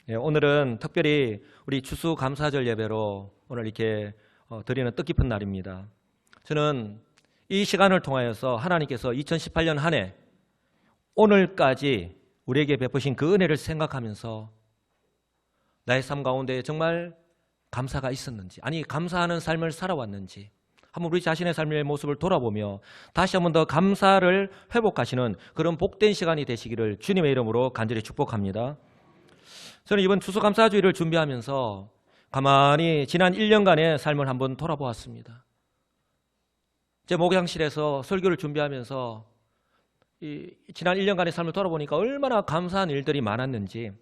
오늘은 특별히 우리 추수감사절 예배로 오늘 이렇게 드리는 뜻깊은 날입니다. 저는 이 시간을 통하여서 하나님께서 2018년 한 해 오늘까지 우리에게 베푸신 그 은혜를 생각하면서 나의 삶 가운데 정말 감사가 있었는지, 아니 감사하는 삶을 살아왔는지 한번 우리 자신의 삶의 모습을 돌아보며 다시 한번 더 감사를 회복하시는 그런 복된 시간이 되시기를 주님의 이름으로 간절히 축복합니다. 저는 이번 추수감사주일을 준비하면서 가만히 지난 1년간의 삶을 한번 돌아보았습니다. 제 목양실에서 설교를 준비하면서 지난 1년간의 삶을 돌아보니까 얼마나 감사한 일들이 많았는지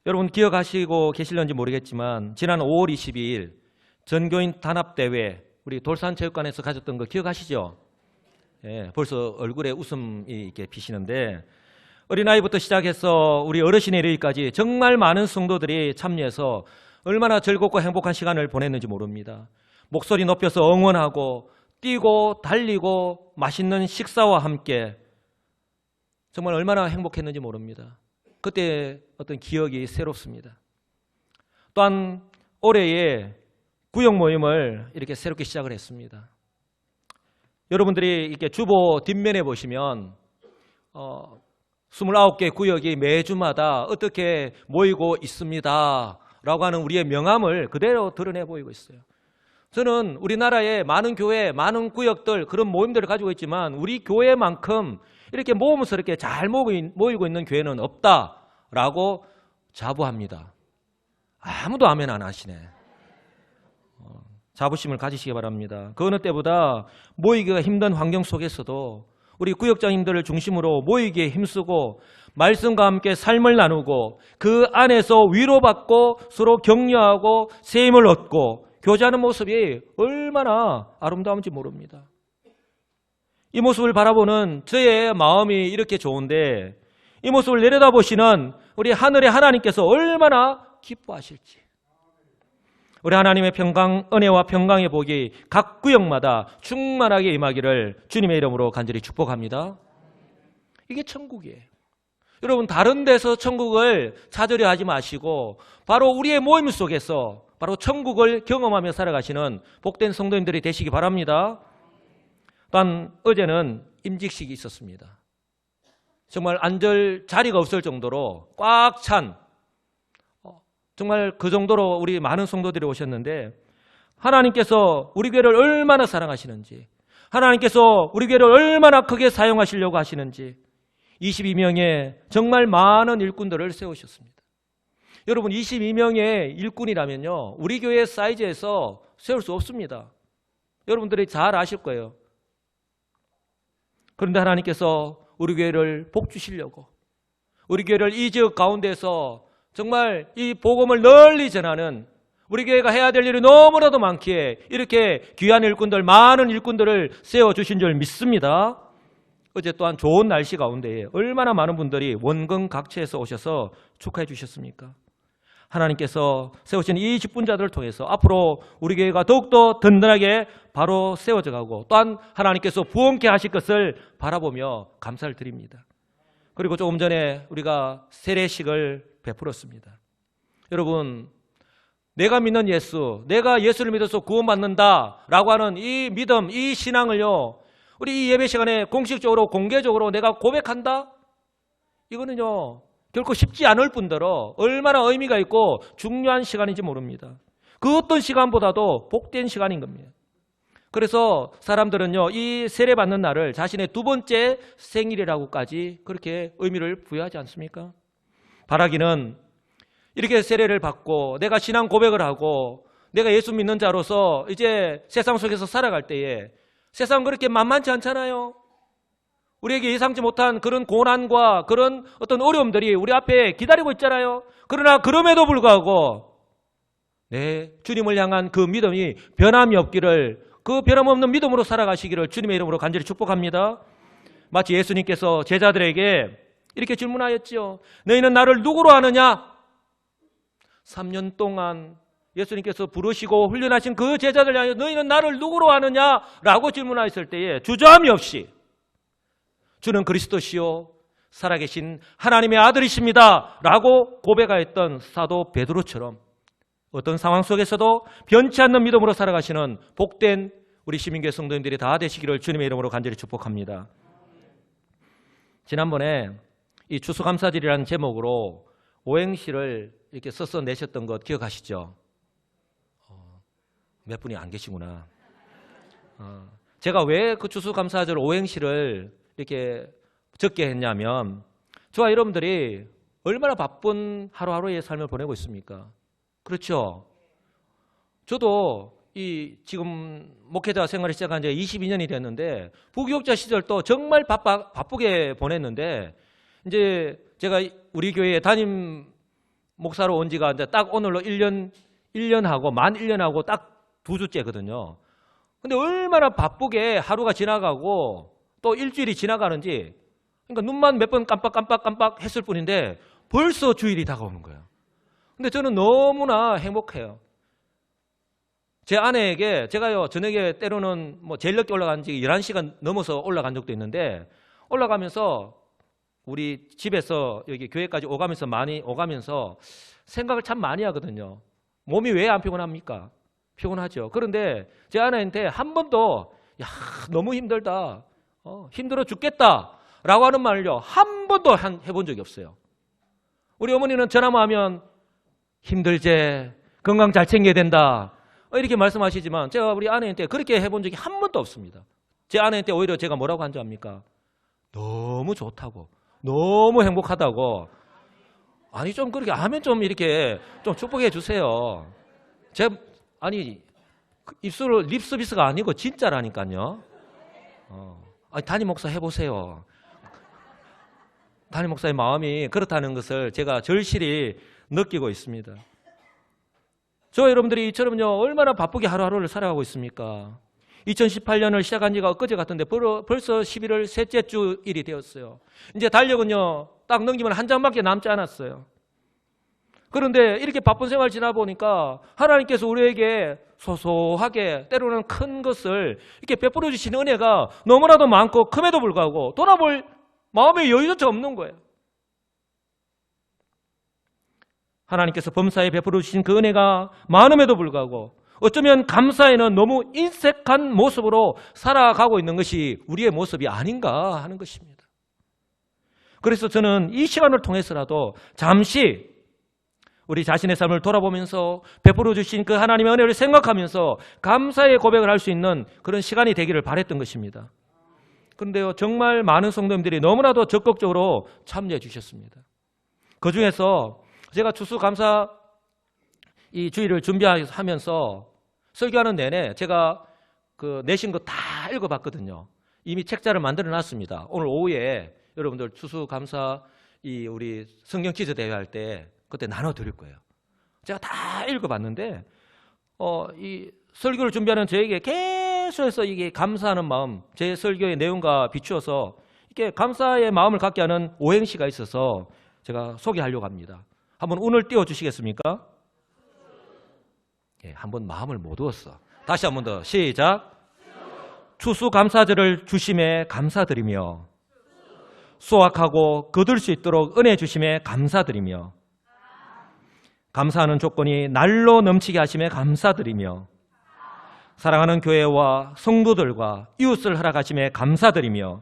여러분 기억하시고 계실는지 모르겠지만 지난 5월 22일 전교인 단합대회 우리 돌산체육관에서 가졌던 거 기억하시죠? 예, 벌써 얼굴에 웃음이 이렇게 비시는데 어린아이부터 시작해서 우리 어르신에 이르기까지 정말 많은 성도들이 참여해서 얼마나 즐겁고 행복한 시간을 보냈는지 모릅니다. 목소리 높여서 응원하고 뛰고 달리고 맛있는 식사와 함께 정말 얼마나 행복했는지 모릅니다. 그때 어떤 기억이 새롭습니다. 또한 올해에 구역 모임을 이렇게 새롭게 시작을 했습니다. 여러분들이 이렇게 주보 뒷면에 보시면 29개 구역이 매주마다 어떻게 모이고 있습니다 라고 하는 우리의 명함을 그대로 드러내 보이고 있어요. 저는 우리나라에 많은 교회, 많은 구역들 그런 모임들을 가지고 있지만 우리 교회만큼 이렇게 모험스럽게 잘 모이고 있는 교회는 없다라고 자부합니다. 아무도 아멘 안 하시네. 자부심을 가지시기 바랍니다. 그 어느 때보다 모이기가 힘든 환경 속에서도 우리 구역장님들을 중심으로 모이기에 힘쓰고 말씀과 함께 삶을 나누고 그 안에서 위로받고 서로 격려하고 세임을 얻고 교제하는 모습이 얼마나 아름다운지 모릅니다. 이 모습을 바라보는 저의 마음이 이렇게 좋은데 이 모습을 내려다보시는 우리 하늘의 하나님께서 얼마나 기뻐하실지 우리 하나님의 평강, 은혜와 평강의 복이 각 구역마다 충만하게 임하기를 주님의 이름으로 간절히 축복합니다. 이게 천국이에요. 여러분 다른 데서 천국을 찾으려 하지 마시고 바로 우리의 모임 속에서 바로 천국을 경험하며 살아가시는 복된 성도님들이 되시기 바랍니다. 또한 어제는 임직식이 있었습니다. 정말 앉을 자리가 없을 정도로 꽉 찬 정말 그 정도로 우리 많은 성도들이 오셨는데 하나님께서 우리 교회를 얼마나 사랑하시는지 하나님께서 우리 교회를 얼마나 크게 사용하시려고 하시는지 22명의 정말 많은 일꾼들을 세우셨습니다. 여러분 22명의 일꾼이라면요 우리 교회 사이즈에서 세울 수 없습니다. 여러분들이 잘 아실 거예요. 그런데 하나님께서 우리 교회를 복주시려고 우리 교회를 이 지역 가운데서 정말 이 복음을 널리 전하는 우리 교회가 해야 될 일이 너무나도 많기에 이렇게 귀한 일꾼들 많은 일꾼들을 세워주신 줄 믿습니다. 어제 또한 좋은 날씨 가운데 얼마나 많은 분들이 원근 각처에서 오셔서 축하해 주셨습니까? 하나님께서 세우신 이 직분자들을 통해서 앞으로 우리 교회가 더욱더 든든하게 바로 세워져 가고 또한 하나님께서 부흥케 하실 것을 바라보며 감사를 드립니다. 그리고 조금 전에 우리가 세례식을 베풀었습니다. 여러분 내가 믿는 예수, 내가 예수를 믿어서 구원받는다라고 하는 이 믿음, 이 신앙을요 우리 이 예배 시간에 공식적으로 공개적으로 내가 고백한다? 이거는요 결코 쉽지 않을 뿐더러 얼마나 의미가 있고 중요한 시간인지 모릅니다. 그 어떤 시간보다도 복된 시간인 겁니다. 그래서 사람들은요 이 세례받는 날을 자신의 두 번째 생일이라고까지 그렇게 의미를 부여하지 않습니까? 바라기는 이렇게 세례를 받고 내가 신앙 고백을 하고 내가 예수 믿는 자로서 이제 세상 속에서 살아갈 때에 세상 그렇게 만만치 않잖아요. 우리에게 예상치 못한 그런 고난과 그런 어떤 어려움들이 우리 앞에 기다리고 있잖아요. 그러나 그럼에도 불구하고 주님을 향한 그 믿음이 변함이 없기를 그 변함없는 믿음으로 살아가시기를 주님의 이름으로 간절히 축복합니다. 마치 예수님께서 제자들에게 이렇게 질문하였죠. 너희는 나를 누구로 아느냐? 3년 동안 예수님께서 부르시고 훈련하신 그 제자들 향해 너희는 나를 누구로 아느냐? 라고 질문하였을 때에 주저함이 없이 주는 그리스도시요 살아계신 하나님의 아들이십니다 라고 고백하였던 사도 베드로처럼 어떤 상황 속에서도 변치 않는 믿음으로 살아가시는 복된 우리 시민교회 성도님들이 다 되시기를 주님의 이름으로 간절히 축복합니다. 지난번에 이 추수감사절이라는 제목으로 오행시를 이렇게 써서 내셨던 것 기억하시죠? 몇 분이 안 계시구나. 제가 왜 그 추수감사절 오행시를 이렇게 적게 했냐면 저와 여러분들이 얼마나 바쁜 하루하루의 삶을 보내고 있습니까? 그렇죠? 저도 이 지금 목회자 생활을 시작한 지 22년이 됐는데 부교육자 시절도 정말 바쁘게 보냈는데 이제 제가 우리 교회에 담임 목사로 온 지가 이제 딱 오늘로 1년하고 만 1년하고 딱 2주째거든요. 근데 얼마나 바쁘게 하루가 지나가고 또 일주일이 지나가는지 그러니까 눈만 몇 번 깜빡 했을 뿐인데 벌써 주일이 다가오는 거예요. 근데 저는 너무나 행복해요. 제 아내에게 제가요 저녁에 때로는 뭐 제일 늦게 올라간 지 11시간 넘어서 올라간 적도 있는데 올라가면서 우리 집에서 여기 교회까지 많이 오가면서 생각을 참 많이 하거든요. 몸이 왜 안 피곤합니까? 피곤하죠. 그런데 제 아내한테 한 번도 야 너무 힘들다, 힘들어 죽겠다 라고 하는 말을요 한 번도 해본 적이 없어요. 우리 어머니는 전화만 하면 힘들제, 건강 잘 챙겨야 된다 이렇게 말씀하시지만 제가 우리 아내한테 그렇게 해본 적이 한 번도 없습니다. 제 아내한테 오히려 제가 뭐라고 한 줄 압니까? 너무 좋다고, 너무 행복하다고. 아니 좀 그렇게 하면 좀 이렇게 좀 축복해 주세요. 아니 입술로 립 서비스가 아니고 진짜라니까요. 아니 담임 목사 해보세요. 담임 목사의 마음이 그렇다는 것을 제가 절실히 느끼고 있습니다. 저와 여러분들이 이처럼요 얼마나 바쁘게 하루하루를 살아가고 있습니까? 2018년을 시작한 지가 엊그제 같은데 벌써 11월 셋째 주일이 되었어요. 이제 달력은요 딱 넘기면 한 장밖에 남지 않았어요. 그런데 이렇게 바쁜 생활 지나보니까 하나님께서 우리에게 소소하게 때로는 큰 것을 이렇게 베풀어 주시는 은혜가 너무나도 많고 큼에도 불구하고 돌아볼 마음의 여유조차 없는 거예요. 하나님께서 범사에 베풀어 주신 그 은혜가 많음에도 불구하고 어쩌면 감사에는 너무 인색한 모습으로 살아가고 있는 것이 우리의 모습이 아닌가 하는 것입니다. 그래서 저는 이 시간을 통해서라도 잠시 우리 자신의 삶을 돌아보면서 베풀어 주신 그 하나님의 은혜를 생각하면서 감사의 고백을 할 수 있는 그런 시간이 되기를 바랬던 것입니다. 그런데요 정말 많은 성도님들이 너무나도 적극적으로 참여해 주셨습니다. 그중에서 제가 추수감사 이 주일을 준비하면서 설교하는 내내 제가 그 내신 거 다 읽어봤거든요. 이미 책자를 만들어 놨습니다. 오늘 오후에 여러분들 추수감사 이 우리 성경 퀴즈 대회 할 때 그때 나눠드릴 거예요. 제가 다 읽어봤는데 이 설교를 준비하는 저에게 계속해서 이게 감사하는 마음, 제 설교의 내용과 비추어서 이렇게 감사의 마음을 갖게 하는 오행시가 있어서 제가 소개하려고 합니다. 한번 운을 띄워주시겠습니까? 예, 한번 마음을 못 얻었어. 다시 한 번 더 시작. 추수감사절을 주심에 감사드리며 수확하고 거둘 수 있도록 은혜 주심에 감사드리며 감사하는 조건이 날로 넘치게 하심에 감사드리며 사랑하는 교회와 성도들과 이웃을 허락하심에 감사드리며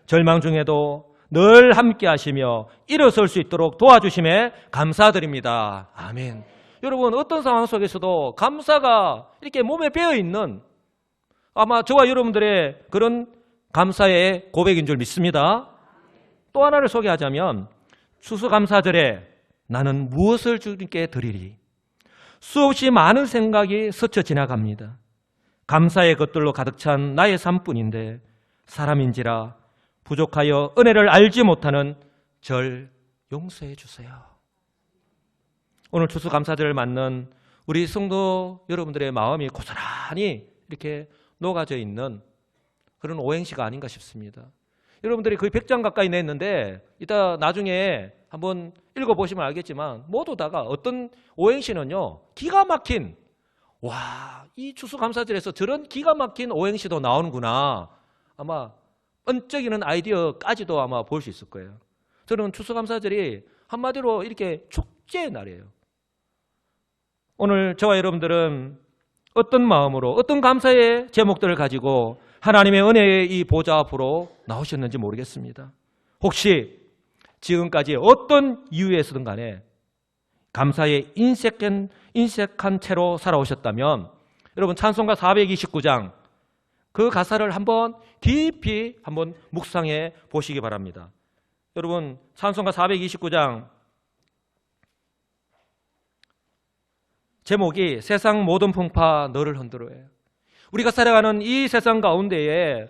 절망 중에도 늘 함께 하시며 일어설 수 있도록 도와주심에 감사드립니다. 아멘. 여러분 어떤 상황 속에서도 감사가 이렇게 몸에 배어있는 아마 저와 여러분들의 그런 감사의 고백인 줄 믿습니다. 또 하나를 소개하자면 추수감사절에 나는 무엇을 주님께 드리리? 수없이 많은 생각이 스쳐 지나갑니다. 감사의 것들로 가득 찬 나의 삶뿐인데 사람인지라 부족하여 은혜를 알지 못하는 절 용서해 주세요. 오늘 추수감사절을 맞는 우리 성도 여러분들의 마음이 고스란히 이렇게 녹아져 있는 그런 오행시가 아닌가 싶습니다. 여러분들이 거의 100장 가까이 냈는데 이따 나중에 한번 읽어보시면 알겠지만 모두 다가 어떤 오행시는요 기가 막힌 와, 이 추수감사절에서 저런 기가 막힌 오행시도 나오는구나 아마 번쩍이는 아이디어까지도 아마 볼 수 있을 거예요. 저는 추수감사절이 한마디로 이렇게 축제의 날이에요. 오늘 저와 여러분들은 어떤 마음으로 어떤 감사의 제목들을 가지고 하나님의 은혜의 이 보좌 앞으로 나오셨는지 모르겠습니다. 혹시 지금까지 어떤 이유에서든 간에 감사에 인색한 채로 살아오셨다면 여러분 찬송가 429장 그 가사를 한번 깊이 한번 묵상해 보시기 바랍니다. 여러분 찬송가 429장 제목이 세상 모든 풍파 너를 흔들어요. 우리가 살아가는 이 세상 가운데에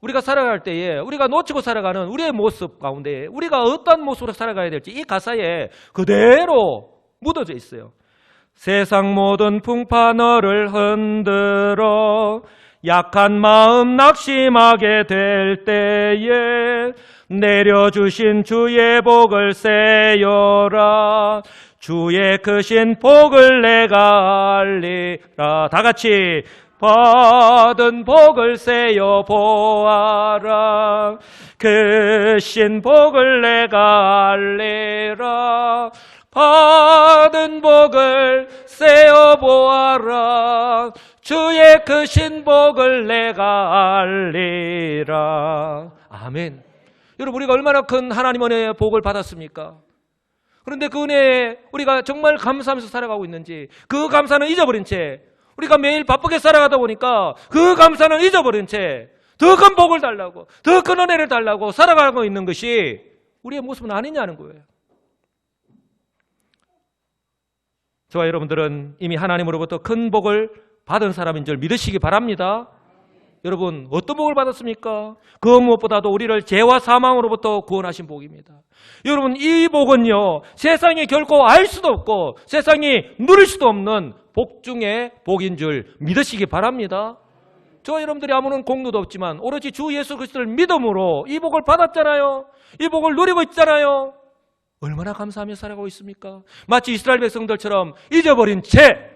우리가 살아갈 때에 우리가 놓치고 살아가는 우리의 모습 가운데에 우리가 어떤 모습으로 살아가야 될지 이 가사에 그대로 묻어져 있어요. 세상 모든 풍파 너를 흔들어 약한 마음 낙심하게 될 때에 내려주신 주의 복을 세요라. 주의 크신 복을 내가 알리라. 다 같이 받은 복을 세요 보아라. 크신 복을 내가 알리라. 받은 복을 세어 보아라. 주의 크신 복을 내가 알리라. 아멘. 여러분 우리가 얼마나 큰 하나님 은혜의 복을 받았습니까? 그런데 그 은혜에 우리가 정말 감사하면서 살아가고 있는지 그 감사는 잊어버린 채 우리가 매일 바쁘게 살아가다 보니까 그 감사는 잊어버린 채 더 큰 복을 달라고 더 큰 은혜를 달라고 살아가고 있는 것이 우리의 모습은 아니냐는 거예요. 저와 여러분들은 이미 하나님으로부터 큰 복을 받은 사람인 줄 믿으시기 바랍니다. 여러분 어떤 복을 받았습니까? 그 무엇보다도 우리를 죄와 사망으로부터 구원하신 복입니다. 여러분 이 복은요 세상이 결코 알 수도 없고 세상이 누릴 수도 없는 복 중에 복인 줄 믿으시기 바랍니다. 저와 여러분들이 아무런 공로도 없지만 오로지 주 예수 그리스도를 믿음으로 이 복을 받았잖아요. 이 복을 누리고 있잖아요. 얼마나 감사하며 살아가고 있습니까? 마치 이스라엘 백성들처럼 잊어버린 채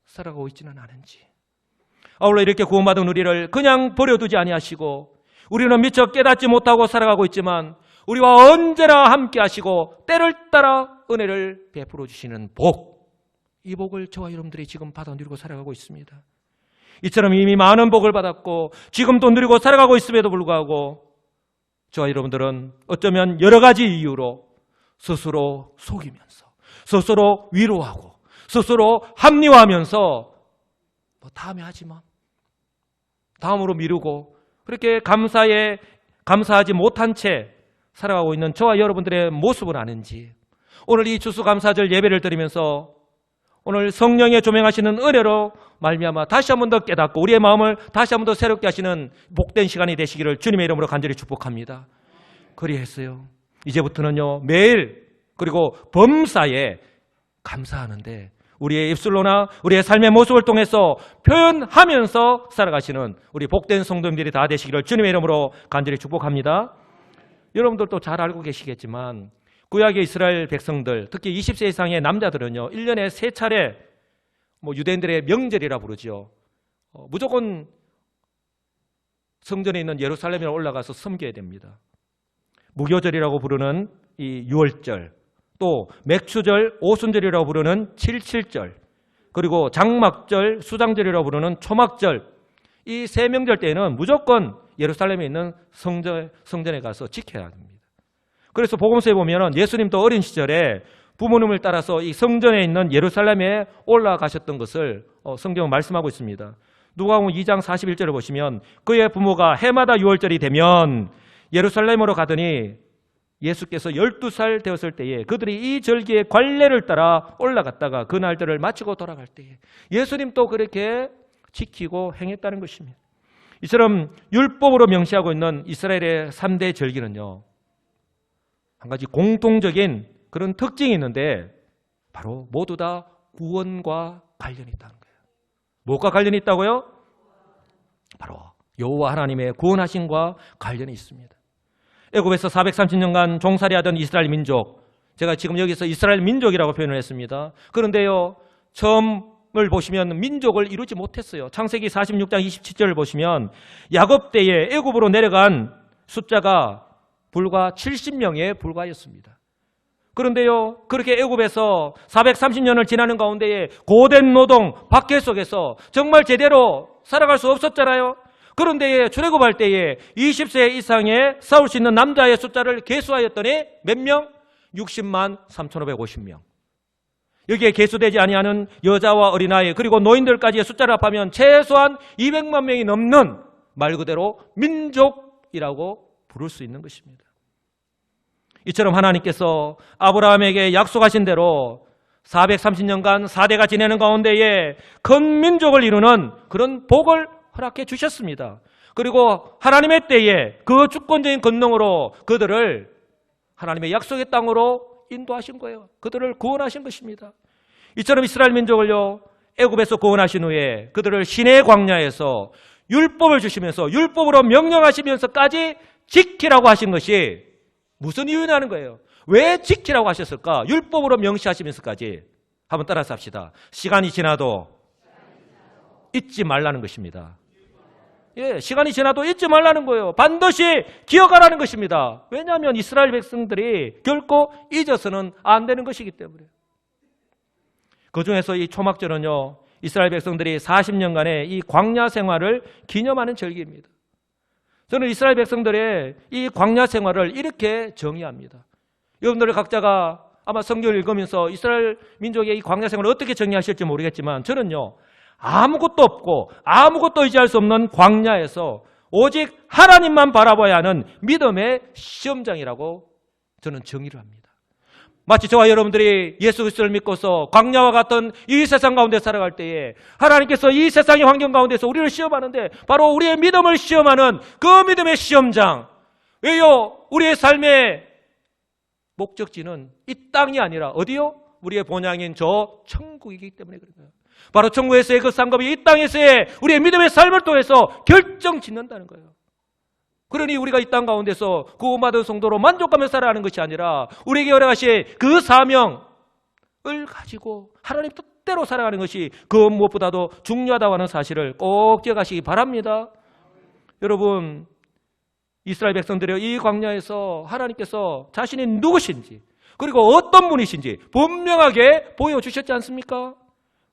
살아가고 있지는 않은지. 아울러 이렇게 구원받은 우리를 그냥 버려두지 아니하시고 우리는 미처 깨닫지 못하고 살아가고 있지만 우리와 언제나 함께 하시고 때를 따라 은혜를 베풀어 주시는 복, 이 복을 저와 여러분들이 지금 받아 누리고 살아가고 있습니다. 이처럼 이미 많은 복을 받았고 지금도 누리고 살아가고 있음에도 불구하고 저와 여러분들은 어쩌면 여러 가지 이유로 스스로 속이면서 스스로 위로하고 스스로 합리화하면서 뭐 다음에 하지만 다음으로 미루고 그렇게 감사하지 못한 채 살아가고 있는 저와 여러분들의 모습은 아는지 오늘 이 추수감사절 예배를 드리면서 오늘 성령의 조명하시는 은혜로 말미암아 다시 한 번 더 깨닫고 우리의 마음을 다시 한 번 더 새롭게 하시는 복된 시간이 되시기를 주님의 이름으로 간절히 축복합니다. 그리했어요. 이제부터는요 매일 그리고 범사에 감사하는데 우리의 입술로나 우리의 삶의 모습을 통해서 표현하면서 살아가시는 우리 복된 성도님들이 다 되시기를 주님의 이름으로 간절히 축복합니다. 여러분들도 잘 알고 계시겠지만 구약의 이스라엘 백성들 특히 20세 이상의 남자들은요 1년에 3차례 유대인들의 명절이라 부르죠. 무조건 성전에 있는 예루살렘에 올라가서 섬겨야 됩니다. 무교절이라고 부르는 이 6월절, 또 맥추절, 오순절이라고 부르는 77절, 그리고 장막절, 수장절이라고 부르는 초막절, 이 세 명절 때에는 무조건 예루살렘에 있는 성전에 가서 지켜야 합니다. 그래서 복음서에 보면 예수님도 어린 시절에 부모님을 따라서 이 성전에 있는 예루살렘에 올라가셨던 것을 성경은 말씀하고 있습니다. 누가복음 2장 41절을 보시면 그의 부모가 해마다 6월절이 되면 예루살렘으로 가더니 예수께서 12살 되었을 때에 그들이 이 절기의 관례를 따라 올라갔다가 그 날들을 마치고 돌아갈 때에 예수님도 그렇게 지키고 행했다는 것입니다. 이처럼 율법으로 명시하고 있는 이스라엘의 3대 절기는요 한 가지 공통적인 그런 특징이 있는데 바로 모두 다 구원과 관련이 있다는 거예요. 무엇과 관련이 있다고요? 바로 여호와 하나님의 구원하심과 관련이 있습니다. 애굽에서 430년간 종살이하던 이스라엘 민족, 제가 지금 여기서 이스라엘 민족이라고 표현을 했습니다. 그런데요 처음을 보시면 민족을 이루지 못했어요. 창세기 46장 27절을 보시면 야곱 때에 애굽으로 내려간 숫자가 불과 70명에 불과하였습니다. 그런데요, 그렇게 애굽에서 430년을 지나는 가운데에 고된 노동, 박해 속에서 정말 제대로 살아갈 수 없었잖아요. 그런데 출애굽할 때에 20세 이상의 싸울 수 있는 남자의 숫자를 계수하였더니 몇 명? 60만 3,550명. 여기에 계수되지 아니하는 여자와 어린아이 그리고 노인들까지의 숫자를 합하면 최소한 200만 명이 넘는 말 그대로 민족이라고 부를 수 있는 것입니다. 이처럼 하나님께서 아브라함에게 약속하신 대로 430년간 4대가 지내는 가운데에 큰 민족을 이루는 그런 복을 허락해 주셨습니다. 그리고 하나님의 때에 그 주권적인 권능으로 그들을 하나님의 약속의 땅으로 인도하신 거예요. 그들을 구원하신 것입니다. 이처럼 이스라엘 민족을요, 애굽에서 구원하신 후에 그들을 시내 광야에서 율법을 주시면서 율법으로 명령하시면서까지 지키라고 하신 것이 무슨 이유냐는 거예요. 왜 지키라고 하셨을까? 율법으로 명시하시면서까지. 한번 따라서 합시다. 시간이 지나도 잊지 말라는 것입니다. 예, 시간이 지나도 잊지 말라는 거예요. 반드시 기억하라는 것입니다. 왜냐하면 이스라엘 백성들이 결코 잊어서는 안 되는 것이기 때문에. 그 중에서 이 초막절은요, 이스라엘 백성들이 40년간의 이 광야 생활을 기념하는 절기입니다. 저는 이스라엘 백성들의 이 광야 생활을 이렇게 정의합니다. 여러분들 각자가 아마 성경을 읽으면서 이스라엘 민족의 이 광야 생활을 어떻게 정의하실지 모르겠지만 저는요, 아무것도 없고 아무것도 의지할 수 없는 광야에서 오직 하나님만 바라봐야 하는 믿음의 시험장이라고 저는 정의를 합니다. 마치 저와 여러분들이 예수 그리스도를 믿고서 광야와 같은 이 세상 가운데 살아갈 때에 하나님께서 이 세상의 환경 가운데서 우리를 시험하는데 바로 우리의 믿음을 시험하는 그 믿음의 시험장. 왜요? 우리의 삶의 목적지는 이 땅이 아니라 어디요? 우리의 본향인 저 천국이기 때문에 그런 거예요. 바로 천국에서의 그 상급이 이 땅에서의 우리의 믿음의 삶을 통해서 결정짓는다는 거예요. 그러니 우리가 이 땅 가운데서 구원받은 성도로 만족하며 살아가는 것이 아니라 우리에게 허락하신 그 사명을 가지고 하나님 뜻대로 살아가는 것이 그 무엇보다도 중요하다고 하는 사실을 꼭 기억하시기 바랍니다. 여러분, 이스라엘 백성들의 이 광야에서 하나님께서 자신이 누구신지 그리고 어떤 분이신지 분명하게 보여주셨지 않습니까?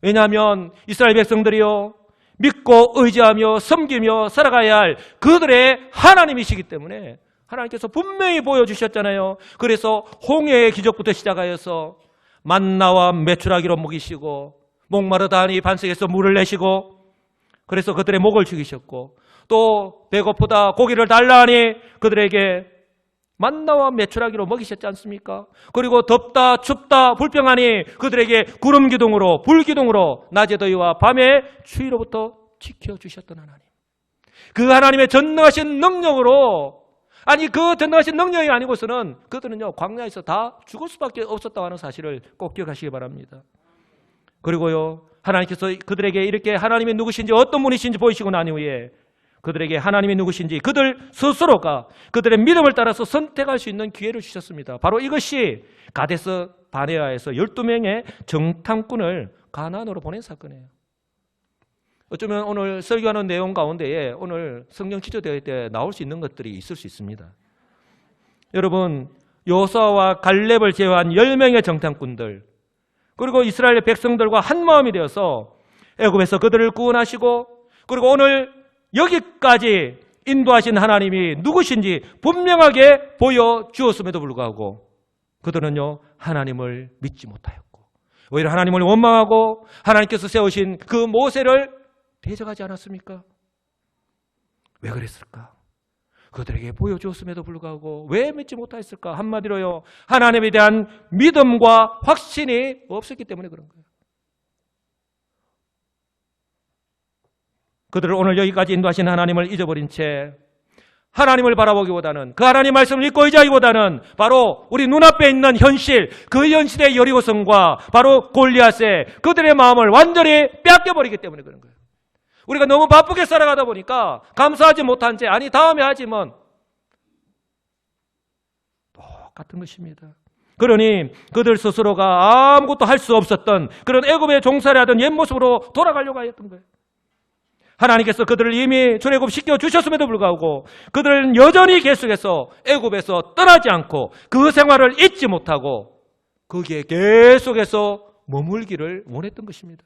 왜냐하면 이스라엘 백성들이요, 믿고 의지하며 섬기며 살아가야 할 그들의 하나님이시기 때문에 하나님께서 분명히 보여주셨잖아요. 그래서 홍해의 기적부터 시작하여서 만나와 메추라기로 먹이시고 목마르다니 반석에서 물을 내시고 그래서 그들의 목을 죽이셨고 또 배고프다 고기를 달라 하니 그들에게 만나와 메추라기로 먹이셨지 않습니까? 그리고 덥다 춥다 불평하니 그들에게 구름 기둥으로 불 기둥으로 낮의 더위와 밤의 추위로부터 지켜주셨던 하나님. 그 하나님의 전능하신 능력으로 그 전능하신 능력이 아니고서는 그들은요 광야에서 다 죽을 수밖에 없었다고 하는 사실을 꼭 기억하시기 바랍니다. 그리고요 하나님께서 그들에게 이렇게 하나님이 누구신지 어떤 분이신지 보이시고 난 이후에 그들에게 하나님이 누구신지 그들 스스로가 그들의 믿음을 따라서 선택할 수 있는 기회를 주셨습니다. 바로 이것이 가데스 바네아에서 12명의 정탐꾼을 가나안으로 보낸 사건이에요. 어쩌면 오늘 설교하는 내용 가운데에 오늘 성경 기초대회 때 나올 수 있는 것들이 있을 수 있습니다. 여러분, 요수아와 갈렙을 제외한 10명의 정탐꾼들 그리고 이스라엘 백성들과 한마음이 되어서 애굽에서 그들을 구원하시고 그리고 오늘 여기까지 인도하신 하나님이 누구신지 분명하게 보여주었음에도 불구하고 그들은요 하나님을 믿지 못하였고 오히려 하나님을 원망하고 하나님께서 세우신 그 모세를 대적하지 않았습니까? 왜 그랬을까? 그들에게 보여주었음에도 불구하고 왜 믿지 못하였을까? 한마디로요 하나님에 대한 믿음과 확신이 없었기 때문에 그런 거예요. 그들을 오늘 여기까지 인도하신 하나님을 잊어버린 채 하나님을 바라보기보다는 그 하나님 말씀을 믿고 의지하기보다는 바로 우리 눈앞에 있는 현실 그 현실의 여리고성과 바로 골리앗의 그들의 마음을 완전히 뺏겨버리기 때문에 그런 거예요. 우리가 너무 바쁘게 살아가다 보니까 감사하지 못한 채 다음에 하지만 똑같은 것입니다. 그러니 그들 스스로가 아무것도 할 수 없었던 그런 애굽의 종살이 하던 옛 모습으로 돌아가려고 하였던 거예요. 하나님께서 그들을 이미 출애굽시켜 주셨음에도 불구하고 그들은 여전히 계속해서 애굽에서 떠나지 않고 그 생활을 잊지 못하고 거기에 계속해서 머물기를 원했던 것입니다.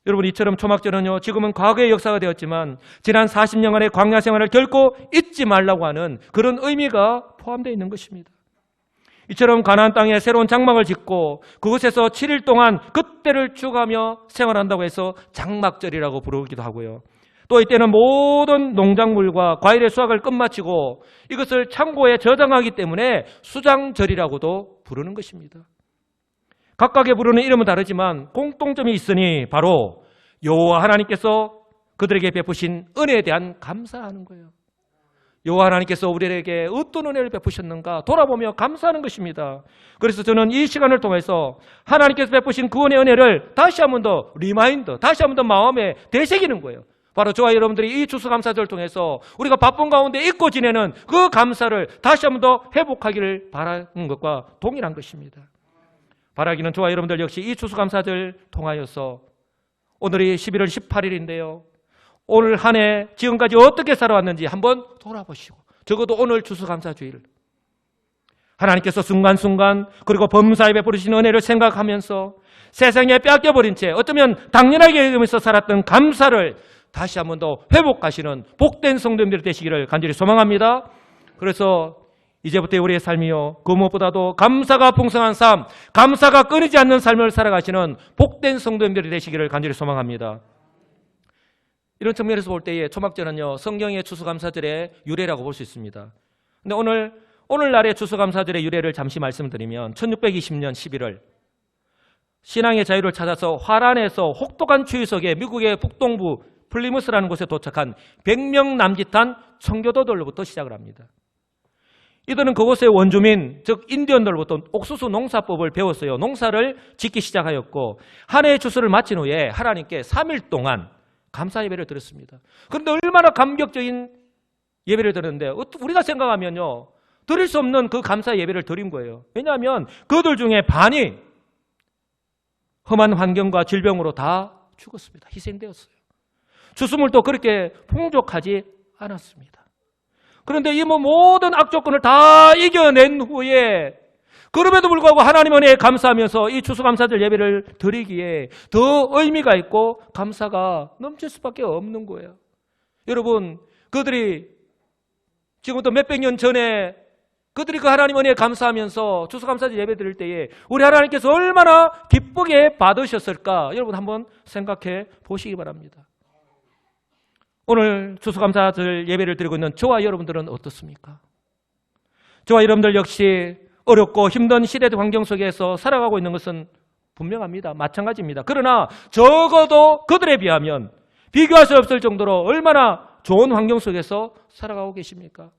여러분, 이처럼 초막절은요, 지금은 과거의 역사가 되었지만 지난 40년간의 광야 생활을 결코 잊지 말라고 하는 그런 의미가 포함되어 있는 것입니다. 이처럼 가나안 땅에 새로운 장막을 짓고 그곳에서 7일 동안 그때를 추구하며 생활한다고 해서 장막절이라고 부르기도 하고요. 또 이때는 모든 농작물과 과일의 수확을 끝마치고 이것을 창고에 저장하기 때문에 수장절이라고도 부르는 것입니다. 각각의 부르는 이름은 다르지만 공통점이 있으니 바로 여호와 하나님께서 그들에게 베푸신 은혜에 대한 감사하는 거예요. 여호와 하나님께서 우리에게 어떤 은혜를 베푸셨는가 돌아보며 감사하는 것입니다. 그래서 저는 이 시간을 통해서 하나님께서 베푸신 그 은혜를 다시 한 번 더 리마인드, 다시 한 번 더 마음에 되새기는 거예요. 바로 저와 여러분들이 이 추수감사절을 통해서 우리가 바쁜 가운데 잊고 지내는 그 감사를 다시 한 번 더 회복하기를 바라는 것과 동일한 것입니다. 바라기는 저와 여러분들 역시 이 추수감사절 통하여서 오늘이 11월 18일인데요. 오늘 한 해 지금까지 어떻게 살아왔는지 한번 돌아보시고 적어도 오늘 추수감사주일 하나님께서 순간순간 그리고 범사에 베푸신 은혜를 생각하면서 세상에 뺏겨버린 채 어쩌면 당연하게 여기면서 살았던 감사를 다시 한 번 더 회복하시는 복된 성도님들이 되시기를 간절히 소망합니다. 그래서 이제부터 우리의 삶이요, 그 무엇보다도 감사가 풍성한 삶, 감사가 끊이지 않는 삶을 살아가시는 복된 성도님들이 되시기를 간절히 소망합니다. 이런 측면에서 볼 때에 초막절은요, 성경의 추수감사절의 유래라고 볼 수 있습니다. 그런데 오늘날의 추수감사절의 유래를 잠시 말씀드리면 1620년 11월 신앙의 자유를 찾아서 화란에서 혹독한 추위 속에 미국의 북동부 플리무스라는 곳에 도착한 100명 남짓한 청교도들로부터 시작을 합니다. 이들은 그곳의 원주민, 즉 인디언들로부터 옥수수 농사법을 배웠어요. 농사를 짓기 시작하였고 한 해의 추수를 마친 후에 하나님께 3일 동안 감사 예배를 드렸습니다. 그런데 얼마나 감격적인 예배를 드렸는데 우리가 생각하면요, 드릴 수 없는 그 감사 예배를 드린 거예요. 왜냐하면 그들 중에 반이 험한 환경과 질병으로 다 죽었습니다. 희생되었어요. 추수물도 그렇게 풍족하지 않았습니다. 그런데 이 모든 악조건을 다 이겨낸 후에 그럼에도 불구하고 하나님 은혜에 감사하면서 이 추수감사절 예배를 드리기에 더 의미가 있고 감사가 넘칠 수밖에 없는 거예요. 여러분, 그들이 지금부터 몇백 년 전에 그들이 그 하나님 은혜에 감사하면서 추수감사절 예배 드릴 때에 우리 하나님께서 얼마나 기쁘게 받으셨을까 여러분 한번 생각해 보시기 바랍니다. 오늘 추수감사절 예배를 드리고 있는 저와 여러분들은 어떻습니까? 저와 여러분들 역시 어렵고 힘든 시대적 환경 속에서 살아가고 있는 것은 분명합니다. 마찬가지입니다. 그러나 적어도 그들에 비하면 비교할 수 없을 정도로 얼마나 좋은 환경 속에서 살아가고 계십니까?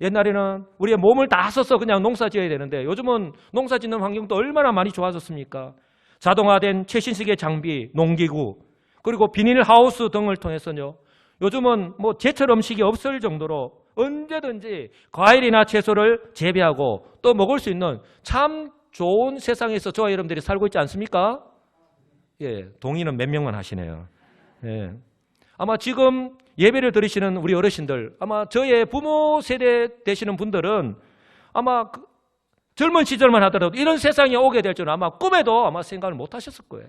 옛날에는 우리의 몸을 다 써서 그냥 농사 지어야 되는데 요즘은 농사 짓는 환경도 얼마나 많이 좋아졌습니까? 자동화된 최신식의 장비, 농기구, 그리고 비닐하우스 등을 통해서요, 요즘은 제철 음식이 없을 정도로 언제든지 과일이나 채소를 재배하고 또 먹을 수 있는 참 좋은 세상에서 저와 여러분들이 살고 있지 않습니까? 예, 동의는 몇 명만 하시네요. 예. 아마 지금 예배를 드리시는 우리 어르신들, 아마 저의 부모 세대 되시는 분들은 아마 젊은 시절만 하더라도 이런 세상에 오게 될 줄은 아마 꿈에도 아마 생각을 못 하셨을 거예요.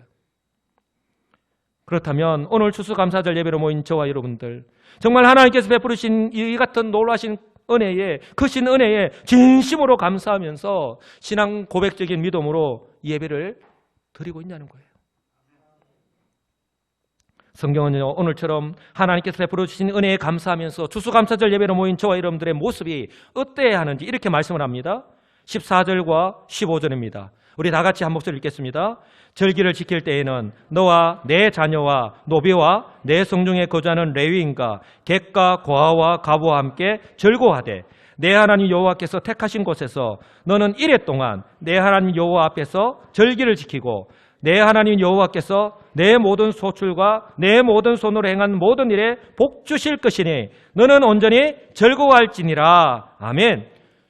그렇다면 오늘 추수감사절 예배로 모인 저와 여러분들, 정말 하나님께서 베푸신 이 같은 놀라신 은혜에, 크신 은혜에 진심으로 감사하면서 신앙 고백적인 믿음으로 예배를 드리고 있냐는 거예요. 성경은요, 오늘처럼 하나님께서 베풀어 주신 은혜에 감사하면서 추수감사절 예배로 모인 저와 여러분들의 모습이 어때야 하는지 이렇게 말씀을 합니다. 14절과 15절입니다. 우리 다 같이 한 목소리 읽겠습니다. 절기를 지킬 때에는 너와 내 자녀와 노비와 내 성중에 거주하는 레위인과 객과 고아와 가부와 함께 즐거워하되 내 하나님 여호와께서 택하신 곳에서 너는 이래 동안 내 하나님 여호와 앞에서 절기를 지키고 내 하나님 여호와께서 내 모든 소출과 내 모든 손으로 행한 모든 일에 복 주실 것이니 너는 온전히 즐거워할지니라. 아멘.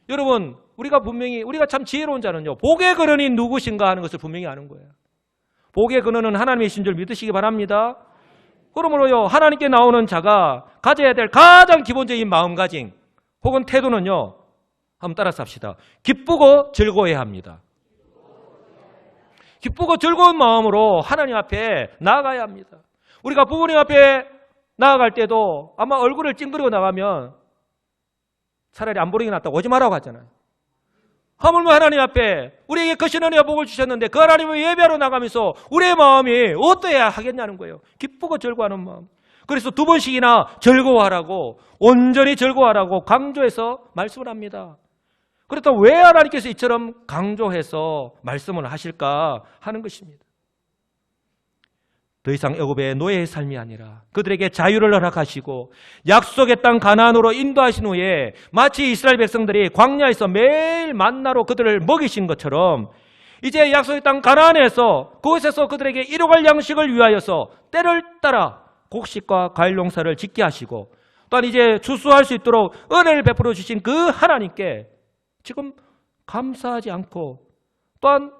여러분, 우리가 참 지혜로운 자는요, 복의 근원이 누구신가 하는 것을 분명히 아는 거예요. 복의 근원은 하나님이신 줄 믿으시기 바랍니다. 그러므로요, 하나님께 나오는 자가 가져야 될 가장 기본적인 마음가짐 혹은 태도는요, 한번 따라서 합시다. 기쁘고 즐거워해야 합니다. 기쁘고 즐거운 마음으로 하나님 앞에 나아가야 합니다. 우리가 부모님 앞에 나아갈 때도 아마 얼굴을 찡그리고 나가면 차라리 안 보는 게 낫다고 오지 말라고 하잖아요. 하물며 하나님 앞에 우리에게 크신 은혜와 복을 주셨는데 그 하나님을 예배하러 나가면서 우리의 마음이 어떠해야 하겠냐는 거예요. 기쁘고 즐거워하는 마음. 그래서 2번씩이나 즐거워하라고, 온전히 즐거워하라고 강조해서 말씀을 합니다. 그렇다면 왜 하나님께서 이처럼 강조해서 말씀을 하실까 하는 것입니다. 더 이상 애굽의 노예의 삶이 아니라 그들에게 자유를 허락하시고 약속의 땅 가나안으로 인도하신 후에 마치 이스라엘 백성들이 광야에서 매일 만나로 그들을 먹이신 것처럼 이제 약속의 땅 가나안에서 그곳에서 그들에게 이루갈 양식을 위하여서 때를 따라 곡식과 과일 농사를 짓게 하시고 또한 이제 추수할 수 있도록 은혜를 베풀어 주신 그 하나님께 지금 감사하지 않고 또한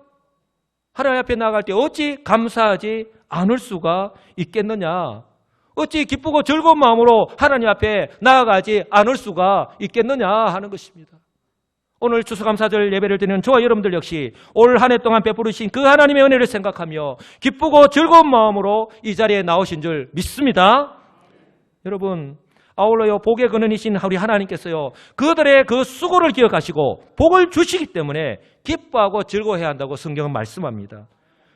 하나님 앞에 나아갈 때 어찌 감사하지 않을 수가 있겠느냐? 어찌 기쁘고 즐거운 마음으로 하나님 앞에 나아가지 않을 수가 있겠느냐 하는 것입니다. 오늘 추수감사절 예배를 드리는 저와 여러분들 역시 올 한 해 동안 베푸르신 그 하나님의 은혜를 생각하며 기쁘고 즐거운 마음으로 이 자리에 나오신 줄 믿습니다. 여러분, 아울러요 복의 근원이신 우리 하나님께서요 그들의 그 수고를 기억하시고 복을 주시기 때문에 기뻐하고 즐거워해야 한다고 성경은 말씀합니다.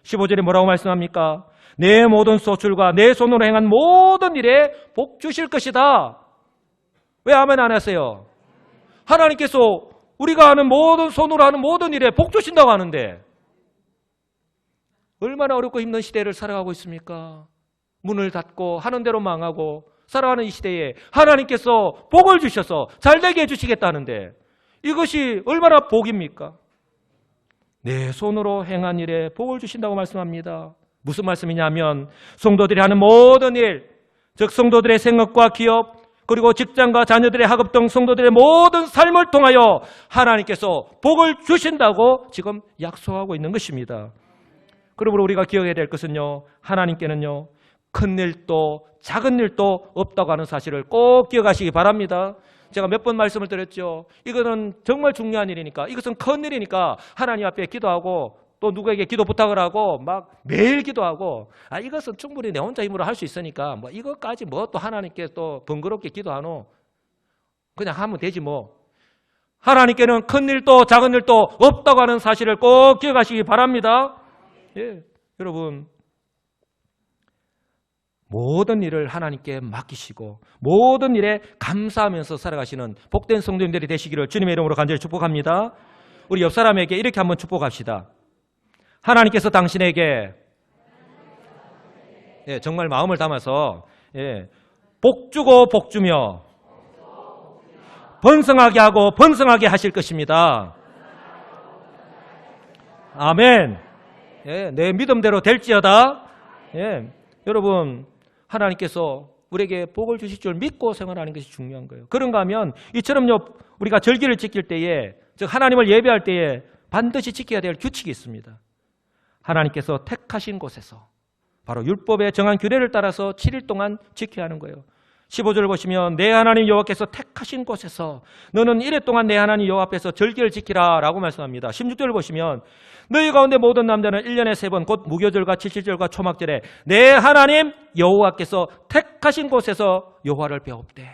15절에 뭐라고 말씀합니까? 내 모든 소출과 내 손으로 행한 모든 일에 복 주실 것이다. 왜 아멘 안 하세요? 하나님께서 우리가 하는 모든 손으로 하는 모든 일에 복 주신다고 하는데 얼마나 어렵고 힘든 시대를 살아가고 있습니까? 문을 닫고 하는 대로 망하고 살아가는 이 시대에 하나님께서 복을 주셔서 잘되게 해주시겠다는데 이것이 얼마나 복입니까? 내 손으로 행한 일에 복을 주신다고 말씀합니다. 무슨 말씀이냐면 성도들이 하는 모든 일, 즉 성도들의 생업과 기업 그리고 직장과 자녀들의 학업 등 성도들의 모든 삶을 통하여 하나님께서 복을 주신다고 지금 약속하고 있는 것입니다. 그러므로 우리가 기억해야 될 것은요, 하나님께는요 큰 일도 작은 일도 없다고 하는 사실을 꼭 기억하시기 바랍니다. 제가 몇 번 말씀을 드렸죠. 이거는 정말 중요한 일이니까, 이것은 큰 일이니까 하나님 앞에 기도하고 또 누구에게 기도 부탁을 하고 막 매일 기도하고 이것은 충분히 내 혼자 힘으로 할 수 있으니까 뭐 이것까지 뭐 또 하나님께 또 번거롭게 기도하노? 그냥 하면 되지 뭐. 하나님께는 큰 일도 작은 일도 없다고 하는 사실을 꼭 기억하시기 바랍니다. 예, 여러분 모든 일을 하나님께 맡기시고 모든 일에 감사하면서 살아가시는 복된 성도님들이 되시기를 주님의 이름으로 간절히 축복합니다. 우리 옆 사람에게 이렇게 한번 축복합시다. 하나님께서 당신에게 정말 마음을 담아서 복 주고 복 주며 번성하게 하고 번성하게 하실 것입니다. 아멘. 내 믿음대로 될지어다. 여러분 하나님께서 우리에게 복을 주실 줄 믿고 생활하는 것이 중요한 거예요. 그런가 하면 이처럼요 우리가 절기를 지킬 때에 즉 하나님을 예배할 때에 반드시 지켜야 될 규칙이 있습니다. 하나님께서 택하신 곳에서 바로 율법에 정한 규례를 따라서 7일 동안 지켜야 하는 거예요. 15절을 보시면 내 하나님 여호와께서 택하신 곳에서 너는 이래 동안 내 하나님 여호와 앞에서 절기를 지키라 라고 말씀합니다. 16절을 보시면 너희 가운데 모든 남자는 1년에 3번 곧 무교절과 칠칠절과 초막절에 내 하나님 여호와께서 택하신 곳에서 여호와를 배웁되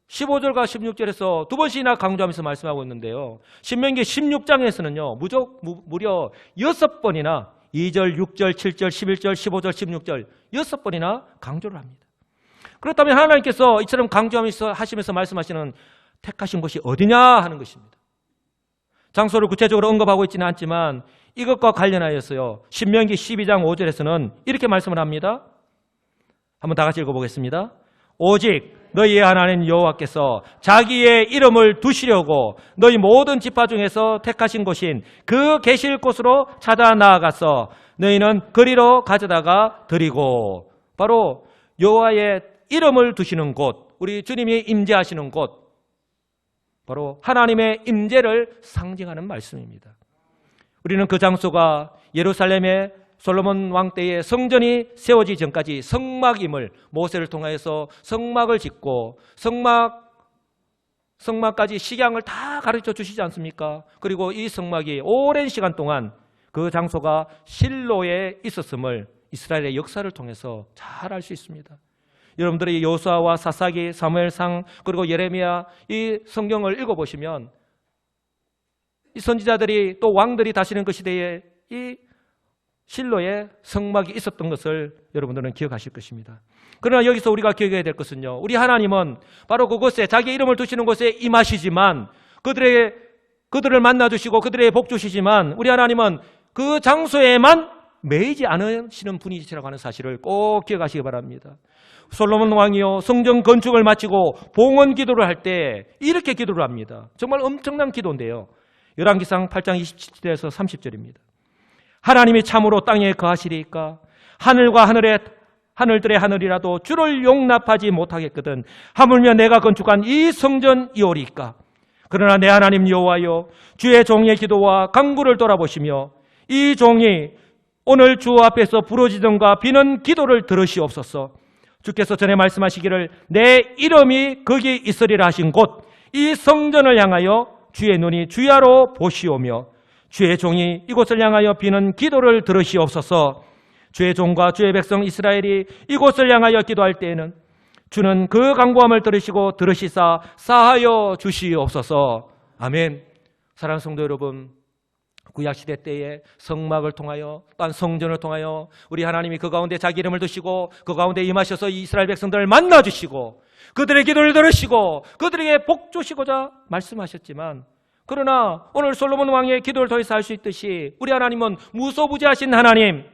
15절과 16절에서 두 번씩이나 강조하면서 말씀하고 있는데요. 신명기 16장에서는요. 무려 6번이나 2절, 6절, 7절, 11절, 15절, 16절 6번이나 강조를 합니다. 그렇다면 하나님께서 이처럼 강조하면서 하시면서 말씀하시는 택하신 곳이 어디냐 하는 것입니다. 장소를 구체적으로 언급하고 있지는 않지만 이것과 관련하여서요. 신명기 12장 5절에서는 이렇게 말씀을 합니다. 한번 다 같이 읽어보겠습니다. 오직 너희의 하나님 여호와께서 자기의 이름을 두시려고 너희 모든 지파 중에서 택하신 곳인 그 계실 곳으로 찾아 나아가서 너희는 그리로 가져다가 드리고 바로 여호와의 이름을 두시는 곳, 우리 주님이 임재하시는 곳, 바로 하나님의 임재를 상징하는 말씀입니다. 우리는 그 장소가 예루살렘의 솔로몬 왕 때에 성전이 세워지기 전까지 성막임을 모세를 통하여서 성막을 짓고 성막까지 식양을 다 가르쳐 주시지 않습니까? 그리고 이 성막이 오랜 시간 동안 그 장소가 실로에 있었음을 이스라엘의 역사를 통해서 잘 알 수 있습니다. 여러분들이 여호수아와 사사기, 사무엘상 그리고 예레미야 이 성경을 읽어보시면 이 선지자들이 또 왕들이 다스리는 그 시대에 이 실로에 성막이 있었던 것을 여러분들은 기억하실 것입니다. 그러나 여기서 우리가 기억해야 될 것은요, 우리 하나님은 바로 그곳에 자기 이름을 두시는 곳에 임하시지만 그들을 만나주시고 그들에게 복 주시지만 우리 하나님은 그 장소에만 매이지 않으시는 분이시라고 하는 사실을 꼭 기억하시기 바랍니다. 솔로몬 왕이요 성전 건축을 마치고 봉헌 기도를 할 때 이렇게 기도를 합니다. 정말 엄청난 기도인데요. 열왕기상 8장 27절에서 30절입니다. 하나님이 참으로 땅에 거하시리이까? 하늘과 하늘들의 하늘이라도 주를 용납하지 못하겠거든 하물며 내가 건축한 이 성전이오리이까? 그러나 내 하나님 여호와여, 주의 종의 기도와 간구를 돌아보시며 이 종이 오늘 주 앞에서 부러지던가 비는 기도를 들으시옵소서. 주께서 전에 말씀하시기를 내 이름이 거기 있으리라 하신 곳 이 성전을 향하여 주의 눈이 주야로 보시오며 주의 종이 이곳을 향하여 비는 기도를 들으시옵소서. 주의 종과 주의 백성 이스라엘이 이곳을 향하여 기도할 때에는 주는 그 간구함을 들으시고 들으시사 사하여 주시옵소서. 아멘. 사랑하는 성도 여러분, 구약시대 때에 성막을 통하여 또한 성전을 통하여 우리 하나님이 그 가운데 자기 이름을 두시고 그 가운데 임하셔서 이스라엘 백성들을 만나주시고 그들의 기도를 들으시고 그들에게 복 주시고자 말씀하셨지만, 그러나 오늘 솔로몬 왕의 기도를 통해서 알 수 있듯이 우리 하나님은 무소부지하신 하나님,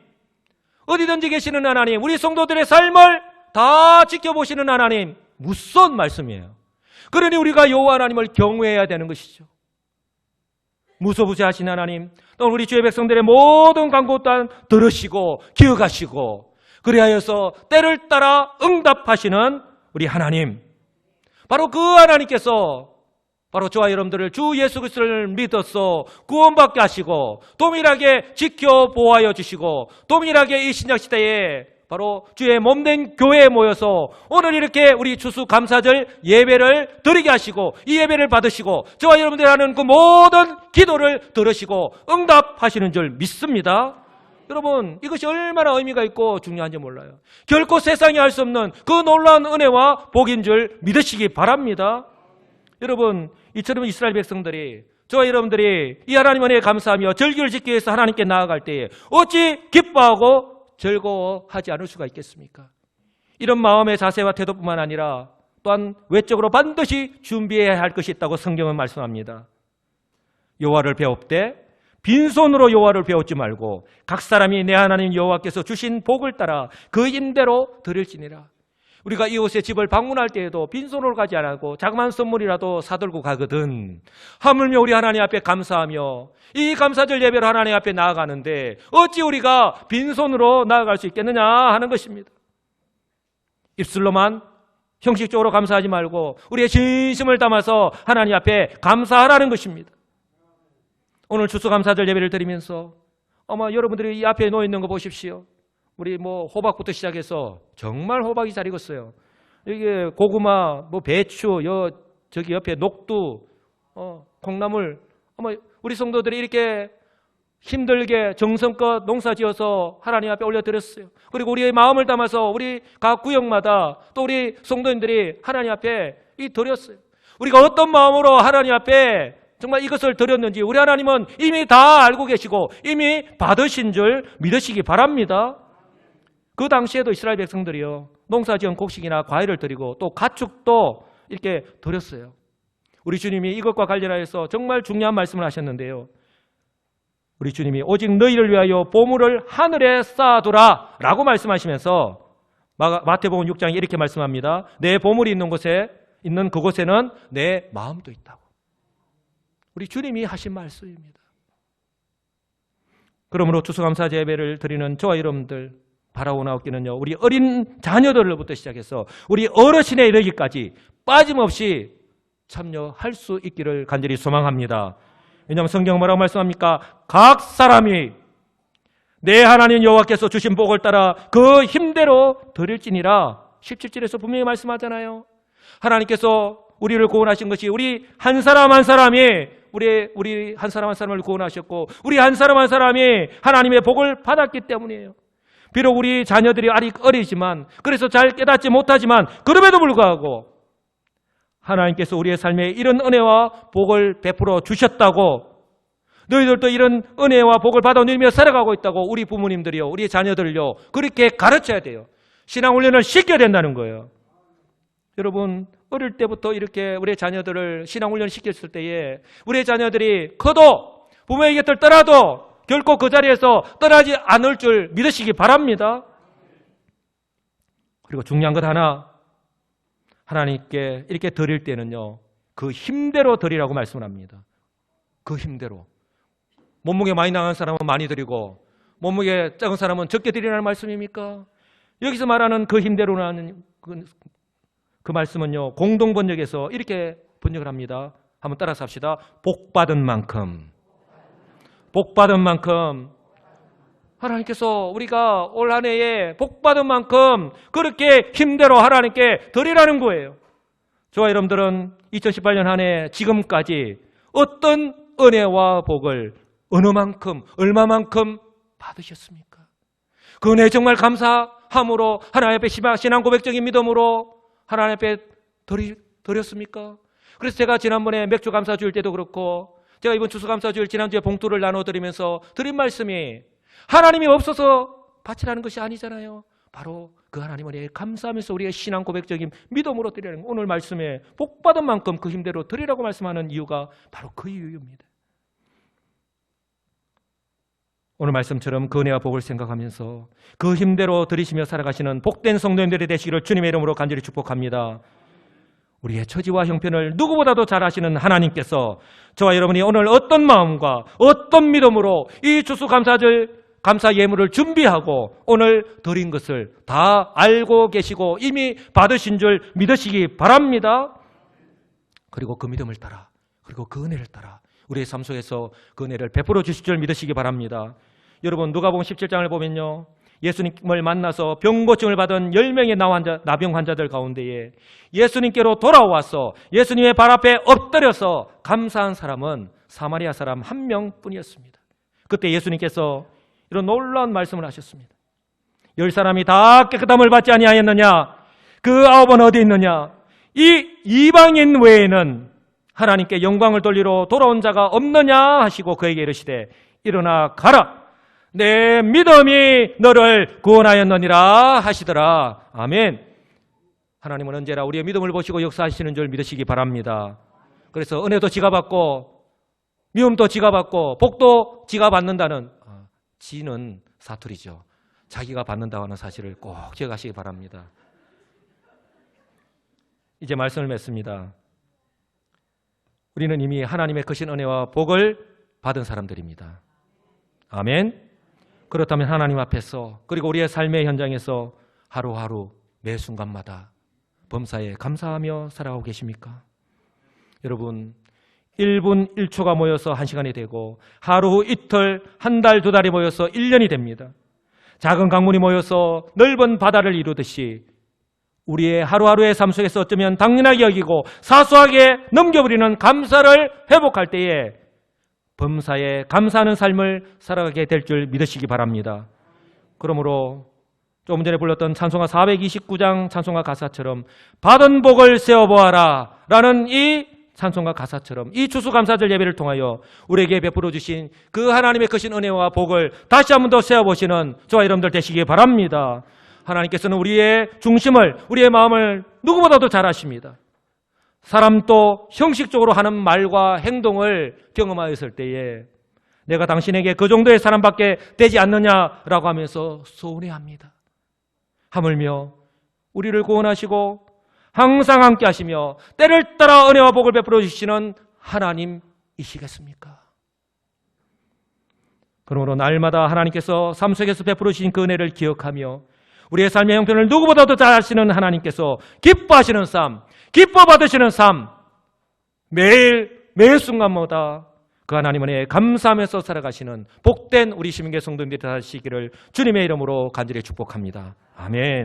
어디든지 계시는 하나님, 우리 성도들의 삶을 다 지켜보시는 하나님, 무서운 말씀이에요. 그러니 우리가 여호와 하나님을 경외해야 되는 것이죠. 무소부지하신 하나님, 또 우리 주의 백성들의 모든 간구 또한 들으시고 기억하시고 그리하여서 때를 따라 응답하시는 우리 하나님, 바로 그 하나님께서 바로 저와 여러분들을 주 예수 그리스도를 믿어서 구원받게 하시고 동일하게 지켜 보호하여 주시고 동일하게 이 신약시대에 바로 주의 몸된 교회에 모여서 오늘 이렇게 우리 추수감사절 예배를 드리게 하시고 이 예배를 받으시고 저와 여러분들이 하는 그 모든 기도를 들으시고 응답하시는 줄 믿습니다. 여러분, 이것이 얼마나 의미가 있고 중요한지 몰라요. 결코 세상이 할 수 없는 그 놀라운 은혜와 복인 줄 믿으시기 바랍니다. 여러분, 이처럼 이스라엘 백성들이, 저와 여러분들이 이 하나님 은혜에 감사하며 절기를 지키기 위해서 하나님께 나아갈 때에 어찌 기뻐하고 즐거워하지 않을 수가 있겠습니까? 이런 마음의 자세와 태도뿐만 아니라 또한 외적으로 반드시 준비해야 할 것이 있다고 성경은 말씀합니다. 여호와를 배웁되 빈손으로 여호와를 배우지 말고 각 사람이 내 하나님 여호와께서 주신 복을 따라 그 임대로 드릴지니라. 우리가 이웃의 집을 방문할 때에도 빈손으로 가지 않고 자그마한 선물이라도 사들고 가거든. 하물며 우리 하나님 앞에 감사하며 이 감사절 예배로 하나님 앞에 나아가는데 어찌 우리가 빈손으로 나아갈 수 있겠느냐 하는 것입니다. 입술로만 형식적으로 감사하지 말고 우리의 진심을 담아서 하나님 앞에 감사하라는 것입니다. 오늘 추수감사절 예배를 드리면서 아마 여러분들이 이 앞에 놓여 있는 거 보십시오. 우리 호박부터 시작해서 정말 호박이 잘 익었어요. 이게 고구마, 배추, 저기 옆에 녹두, 콩나물. 아마 우리 성도들이 이렇게 힘들게 정성껏 농사지어서 하나님 앞에 올려드렸어요. 그리고 우리의 마음을 담아서 우리 각 구역마다 또 우리 성도님들이 하나님 앞에 드렸어요. 우리가 어떤 마음으로 하나님 앞에 정말 이것을 드렸는지 우리 하나님은 이미 다 알고 계시고 이미 받으신 줄 믿으시기 바랍니다. 그 당시에도 이스라엘 백성들이요, 농사지은 곡식이나 과일을 드리고 또 가축도 이렇게 드렸어요. 우리 주님이 이것과 관련하여서 정말 중요한 말씀을 하셨는데요. 우리 주님이 오직 너희를 위하여 보물을 하늘에 쌓아두라 라고 말씀하시면서 마태복음 6장에 이렇게 말씀합니다. 내 보물이 있는 그곳에는 내 마음도 있다고. 우리 주님이 하신 말씀입니다. 그러므로 추수감사 예배를 드리는 저와 여러분들 바라오나옵기는요, 우리 어린 자녀들로부터 시작해서 우리 어르신에 이르기까지 빠짐없이 참여할 수 있기를 간절히 소망합니다. 왜냐하면 성경은 뭐라고 말씀합니까? 각 사람이 내 하나님 여호와께서 주신 복을 따라 그 힘대로 드릴지니라. 17절에서 분명히 말씀하잖아요. 하나님께서 우리를 구원하신 것이 우리 한 사람 한 사람이 우리 한 사람 한 사람을 구원하셨고 우리 한 사람 한 사람이 하나님의 복을 받았기 때문이에요. 비록 우리 자녀들이 아직 어리지만 그래서 잘 깨닫지 못하지만 그럼에도 불구하고 하나님께서 우리의 삶에 이런 은혜와 복을 베풀어 주셨다고 너희들도 이런 은혜와 복을 받아 누리며 살아가고 있다고 우리 부모님들이요 우리 자녀들요 그렇게 가르쳐야 돼요. 신앙훈련을 시켜야 된다는 거예요. 여러분 어릴 때부터 이렇게 우리 자녀들을 신앙훈련을 시켰을 때에 우리 자녀들이 커도 부모의 곁을 떠나도 결코 그 자리에서 떠나지 않을 줄 믿으시기 바랍니다. 그리고 중요한 것 하나, 하나님께 이렇게 드릴 때는요 그 힘대로 드리라고 말씀을 합니다. 그 힘대로. 몸무게 많이 나간 사람은 많이 드리고 몸무게 작은 사람은 적게 드리라는 말씀입니까? 여기서 말하는 그 힘대로라는 그 말씀은요 공동번역에서 이렇게 번역을 합니다. 한번 따라서 합시다. 복받은 만큼. 복받은 만큼. 하나님께서 우리가 올 한 해에 복받은 만큼 그렇게 힘대로 하나님께 드리라는 거예요. 저와 여러분들은 2018년 한 해 지금까지 어떤 은혜와 복을 어느 만큼 얼마만큼 받으셨습니까? 그 은혜 정말 감사함으로 하나님 앞에 신앙 고백적인 믿음으로 하나님 앞에 드렸습니까? 그래서 제가 지난번에 맥주 감사주일 때도 그렇고 제가 이번 추수감사주일 지난주에 봉투를 나눠드리면서 드린 말씀이 하나님이 없어서 바치라는 것이 아니잖아요. 바로 그 하나님 은혜에 감사하면서 우리의 신앙 고백적인 믿음으로 드리라는 오늘 말씀에 복받은 만큼 그 힘대로 드리라고 말씀하는 이유가 바로 그 이유입니다. 오늘 말씀처럼 그 은혜와 복을 생각하면서 그 힘대로 드리시며 살아가시는 복된 성도님들이 되시기를 주님의 이름으로 간절히 축복합니다. 우리의 처지와 형편을 누구보다도 잘 아시는 하나님께서 저와 여러분이 오늘 어떤 마음과 어떤 믿음으로 이 추수감사절 감사 예물을 준비하고 오늘 드린 것을 다 알고 계시고 이미 받으신 줄 믿으시기 바랍니다. 그리고 그 믿음을 따라 그리고 그 은혜를 따라 우리의 삶 속에서 그 은혜를 베풀어 주실 줄 믿으시기 바랍니다. 여러분 누가복음 17장을 보면요 예수님을 만나서 병고증을 받은 10명의 나병 환자들 가운데에 예수님께로 돌아와서 예수님의 발 앞에 엎드려서 감사한 사람은 사마리아 사람 한 명뿐이었습니다. 그때 예수님께서 이런 놀라운 말씀을 하셨습니다. 10사람이 다 깨끗함을 받지 아니하였느냐? 그 9은 어디 있느냐? 이 이방인 외에는 하나님께 영광을 돌리러 돌아온 자가 없느냐 하시고 그에게 이르시되 일어나 가라. 내 믿음이 너를 구원하였느니라 하시더라. 아멘. 하나님은 언제나 우리의 믿음을 보시고 역사하시는 줄 믿으시기 바랍니다. 그래서 은혜도 지가 받고 미움도 지가 받고 복도 지가 받는다는 지는 사투리죠. 자기가 받는다고 하는 사실을 꼭 기억하시기 바랍니다. 이제 말씀을 맺습니다. 우리는 이미 하나님의 크신 은혜와 복을 받은 사람들입니다. 아멘. 그렇다면 하나님 앞에서 그리고 우리의 삶의 현장에서 하루하루 매 순간마다 범사에 감사하며 살아가고 계십니까? 여러분 1분 1초가 모여서 1시간이 되고 하루 이틀 한 달 두 달이 모여서 1년이 됩니다. 작은 강물이 모여서 넓은 바다를 이루듯이 우리의 하루하루의 삶 속에서 어쩌면 당연하게 여기고 사소하게 넘겨버리는 감사를 회복할 때에 범사에 감사하는 삶을 살아가게 될 줄 믿으시기 바랍니다. 그러므로 조금 전에 불렀던 찬송가 429장 찬송가 가사처럼 받은 복을 세어보아라 라는 이 찬송가 가사처럼 이 추수감사절 예배를 통하여 우리에게 베풀어 주신 그 하나님의 크신 은혜와 복을 다시 한 번 더 세어보시는 저와 여러분들 되시기 바랍니다. 하나님께서는 우리의 중심을 우리의 마음을 누구보다도 잘 아십니다. 사람도 형식적으로 하는 말과 행동을 경험하였을 때에 내가 당신에게 그 정도의 사람밖에 되지 않느냐라고 하면서 서운해합니다. 하물며 우리를 구원하시고 항상 함께 하시며 때를 따라 은혜와 복을 베풀어 주시는 하나님이시겠습니까? 그러므로 날마다 하나님께서 삶 속에서 베풀어 주신 그 은혜를 기억하며 우리의 삶의 형편을 누구보다도 잘 아시는 하나님께서 기뻐하시는 삶, 기뻐 받으시는 삶, 매일 순간마다 그 하나님 은혜에 감사하면서 살아가시는 복된 우리 시민교회 성도님들이 되시기를 주님의 이름으로 간절히 축복합니다. 아멘.